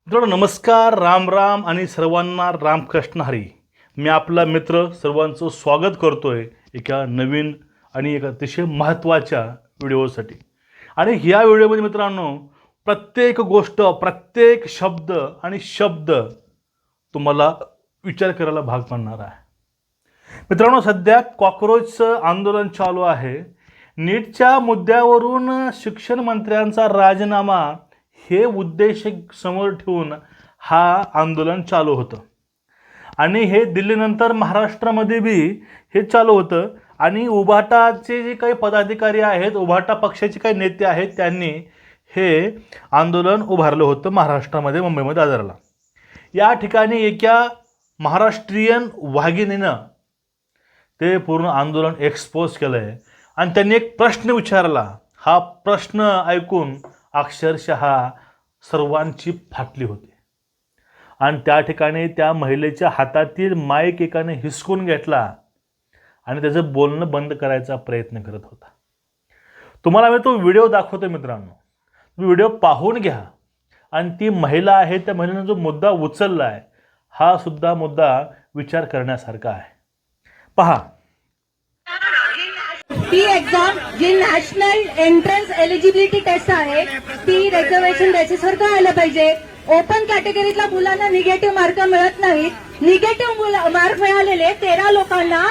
मित्रांनो नमस्कार, राम राम आणि सर्वांना रामकृष्ण हरी. मी आपला मित्र सर्वांचं स्वागत करतोय एका नवीन आणि एका अतिशय महत्त्वाच्या व्हिडिओसाठी. आणि ह्या व्हिडिओमध्ये मित्रांनो प्रत्येक गोष्ट, प्रत्येक शब्द तुम्हाला विचार करायला भाग पाडणार आहे. मित्रांनो सध्या कॉकरोचचं आंदोलन चालू आहे. नीटच्या मुद्द्यावरून शिक्षण मंत्र्यांचा राजीनामा हे उद्देश समोर ठेवून हा आंदोलन चालू होतं. आणि हे दिल्लीनंतर महाराष्ट्रामध्ये बी हे चालू होतं. आणि उभाटाचे जे काही पदाधिकारी आहेत, उभाटा पक्षाचे काही नेते आहेत, त्यांनी हे आंदोलन उभारलं होतं महाराष्ट्रामध्ये, मुंबईमध्ये दादरला. या ठिकाणी एका महाराष्ट्रीयन वाघिणीनं ते पूर्ण आंदोलन एक्सपोज केलं आहे. आणि त्यांनी एक प्रश्न विचारला. हा प्रश्न ऐकून अक्षरशः सर्वांची फाटली होती. आणि त्या ठिकाणी त्या महिलेच्या हातातील माईक एकाने हिसकून घेतला आणि त्याचं बोलणं बंद करायचा प्रयत्न करत होता. तुम्हाला मी तो व्हिडिओ दाखवतो मित्रांनो, व्हिडिओ पाहून घ्या. आणि ती महिला आहे, त्या महिलेने जो मुद्दा उचलला आहे हा सुद्धा मुद्दा विचार करण्यासारखा आहे. पहा. ती एक्झाम जी नॅशनल एंट्रन्स एलिजिबिलिटी टेस्ट आहे ती रिझर्वेशन बेसिसवर करायला पाहिजे. ओपन कॅटेगरीतल्या मुलांना निगेटिव्ह मार्क मिळत नाहीत. निगेटिव्ह मार्क मिळालेले 13 लोकांना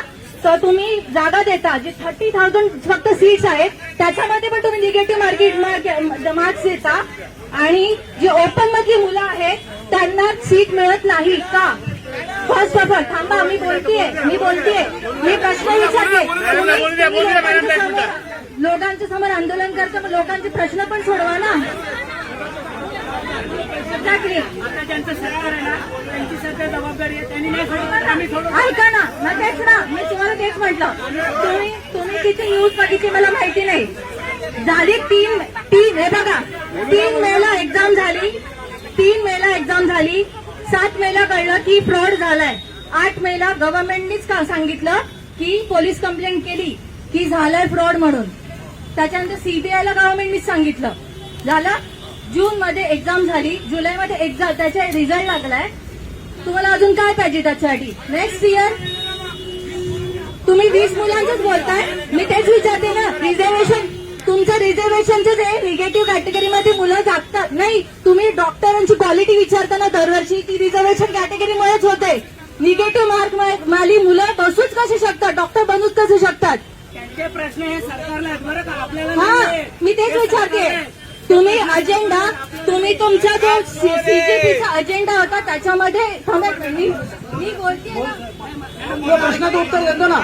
तर तुम्ही जागा देता. जे 30,000 फक्त सीट्स आहेत त्याच्यामध्ये पण तुम्ही निगेटिव्ह मार्क्स देता. आणि जी ओपन मधली मुलं आहेत त्यांना सीट मिळत नाही का? फर्स्ट ऑफ ऑल थांबा, मी बोलतेय मी प्रश्न विचारते. लोकांच्या समोर आंदोलन करता, मग लोकांचे प्रश्न पण सोडवा ना. आता ज्यांचं सरकार आहे ना त्यांची सध्या जबाबदारी आहे, त्यांनी नाही सोडलं आम्ही सोडू. ऐका ना, मग तेच ना, मी तुम्हाला तेच म्हटलं. तुम्ही किती न्यूज बघितली मला माहिती नाही. झाली तीन हे बघा, 3 मेला एक्झाम झाली. 7 मेला कळलं की फ्रॉड झालाय. 8 मेला गव्हर्नमेंटनीच का सांगितलं की पोलीस कंप्लेंट केली की झालाय फ्रॉड म्हणून. त्याच्यानंतर सीबीआयला गव्हर्नमेंटनीच सांगितलं. झालं. जून मध्ये एक्झाम झाली, जुलैमध्ये एक्झाम त्याचा रिझल्ट लागलाय. तुम्हाला अजून काय पाहिजे त्याच्यासाठी? नेक्स्ट इयर तुम्ही 20 मुलांचंच बोलताय. मी तेच विचारते ना, रिझर्वेशन तुमचं रिझर्वेशनचं जे निगेटिव्ह कॅटेगरीमध्ये मुलं जागतात नाही. तुम्ही डॉक्टरांची क्वालिटी विचारताना दरवर्षी ती रिझर्वेशन कॅटेगरीमुळेच होते. निगेटिव्ह मार्क माली मुलं बसूच कसे शकतात, डॉक्टर बनूच कसे शकतात? त्यांचे प्रश्न हे सरकारला आहेत बरं का, आपल्याला हा, नाहीये. मी तेच विचारते. तुम्ही तुमचा जो सीजेपीचा अजेंडा होता त्याच्यामध्ये मी बोलते ना, प्रश्नाचं उत्तर देतो ना,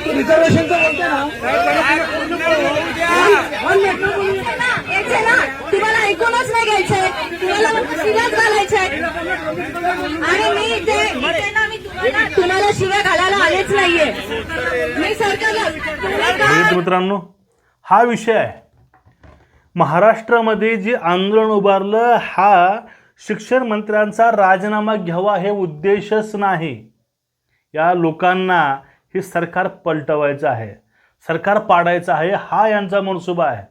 रिझर्वेशनचं बोलतो ना. यायचंय ना, तुम्हाला ऐकूनच नाही घ्यायचंय, तुम्हाला शिव्याच घालायचंय. आणि मी तुम्हाला शिव्या घालायला आलेच नाहीये. मी सरकारला मित्रांनो हा विषय आहे. महाराष्ट्रामध्ये जे आंदोलन उभारलं हा शिक्षण मंत्र्यांचा राजीनामा घ्यावा हे उद्देशच नाही. या लोकांना हे सरकार पलटवायचं आहे, सरकार पाडायचं आहे, हा यांचा मनसुबा आहे.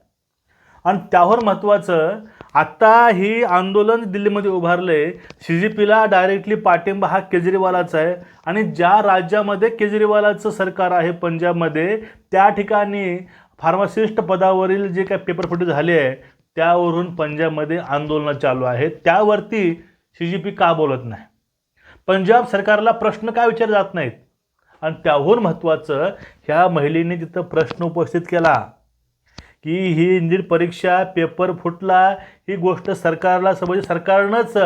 आणि त्यावर महत्त्वाचं, आता ही आंदोलन दिल्लीमध्ये उभारले. CGPला डायरेक्टली पाठिंबा हा केजरीवालाचा आहे. आणि ज्या राज्यामध्ये केजरीवालाचं सरकार आहे पंजाबमध्ये, त्या ठिकाणी फार्मासिस्ट पदावरील जे काही पेपरफुटी झाले आहे त्यावरून पंजाबमध्ये आंदोलनं चालू आहेत. त्यावरती CGP का बोलत नाही? पंजाब सरकारला प्रश्न का विचारले जात नाहीत? आणि त्याहून महत्त्वाचं, ह्या महिलेने तिथं प्रश्न उपस्थित केला की ही नीट परीक्षा पेपर फुटला, ही गोष्ट सरकारला समजली, सरकारनंच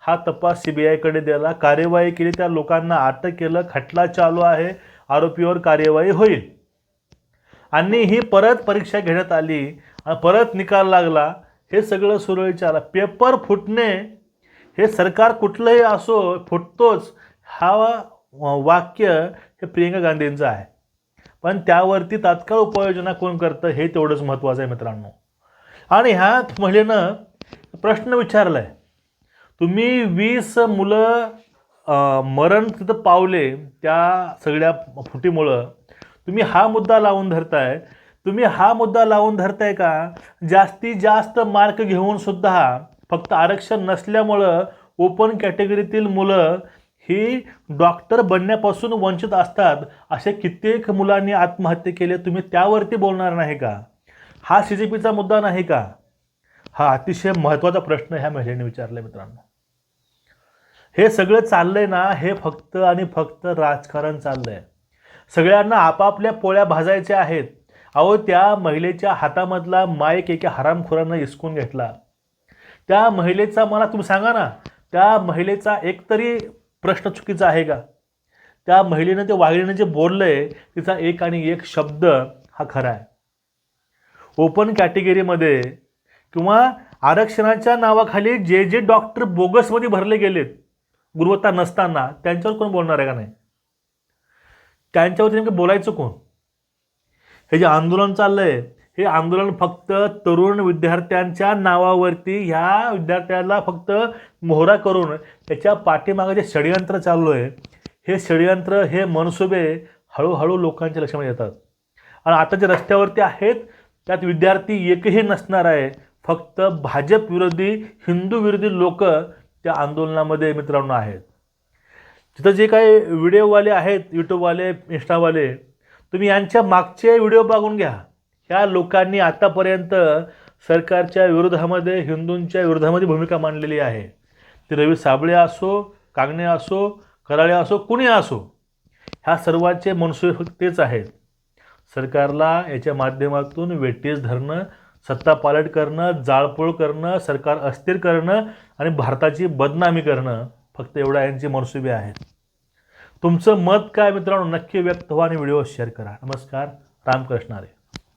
हा तपास CBIकडे दिला, कार्यवाही केली, त्या लोकांना अटक केलं, खटला चालू आहे, आरोपीवर कार्यवाही होईल. आणि ही परत परीक्षा घेण्यात आली, परत निकाल लागला, हे सगळं सुरळीत चाललं. पेपर फुटणे हे सरकार कुठलंही असो फुटतोच, हा वाक्य हे प्रियंका गांधींचं आहे. पण त्यावरती तात्काळ उपाययोजना कोण करतं हे तेवढंच महत्त्वाचं आहे मित्रांनो. आणि ह्या महिलेनं प्रश्न विचारला आहे, तुम्ही 20 मुलं मरण तिथं पावले त्या सगळ्या फुटीमुळं, तुम्ही हा मुद्दा लावून धरताय. तुम्ही हा मुद्दा लावून धरताय का जास्तीत जास्त मार्क घेऊन सुद्धा फक्त आरक्षण नसल्यामुळं ओपन कॅटेगरीतील मुलं ही डॉक्टर बनण्यापासून वंचित असतात. असे कित्येक मुलांनी आत्महत्या केले. तुम्ही त्यावरती बोलणार नाही का? हा CJPचा मुद्दा नाही का? हा अतिशय महत्त्वाचा प्रश्न ह्या महिलेने विचारला मित्रांनो. हे सगळं चाललंय ना, हे फक्त आणि फक्त राजकारण चाललंय. सगळ्यांना आपापल्या पोळ्या भाजायच्या आहेत. अहो, त्या महिलेच्या हातामधला माईक एका हरामखोरानं हिसकून घेतला. त्या महिलेचा मला तुम्ही सांगा ना, त्या महिलेचा एकतरी प्रश्न चुकीचा आहे का? त्या महिलेनं ते वाघिणीनं जे बोललंय तिचा एक आणि एक शब्द हा खरा आहे. ओपन कॅटेगरीमध्ये किंवा आरक्षणाच्या नावाखाली जे जे डॉक्टर बोगसमध्ये भरले गेलेत गुणवत्ता नसताना, त्यांच्यावर कोण बोलणार आहे का नाही? त्यांच्यावरती नेमकं बोलायचं कोण? हे जे आंदोलन चाललंय, हे आंदोलन फक्त तरुण विद्यार्थ्यांच्या नावावरती ह्या विद्यार्थ्याला फक्त मोहरा करून त्याच्या पाठीमागे जे षडयंत्र चालू आहे, हे षडयंत्र, हे मनसुबे हळूहळू लोकांच्या लक्षामध्ये येतात. आणि आता जे रस्त्यावरती आहेत त्यात विद्यार्थी एकही नसणार आहे. फक्त भाजप विरोधी, हिंदू विरोधी लोक त्या आंदोलनामध्ये मित्रांनो आहेत. तिथं जे काही व्हिडिओवाले आहेत, यूट्यूबवाले, इंस्टावाले, तुम्ही यांच्या मागचे व्हिडिओ बघून घ्या. ह्या लोकांनी आतापर्यंत सरकारच्या विरोधामध्ये, हिंदूंच्या विरोधामध्ये भूमिका मांडलेली आहे. ते रवी साबळे असो, कांगणे असो, कराळे असो, कुणी असो, ह्या सर्वांचे मनसुबे तेच आहेत. सरकारला याच्या माध्यमातून वेठीस धरणं, सत्ता पालट करणं, जाळपोळ करणं, सरकार अस्थिर करणं आणि भारताची बदनामी करणं, फक्त एवढा यांचे मनसुबे आहेत. तुमचं मत काय मित्रांनो? नक्की व्यक्त व्हा आणि व्हिडिओ शेअर करा. नमस्कार. रामकृष्ण हरी.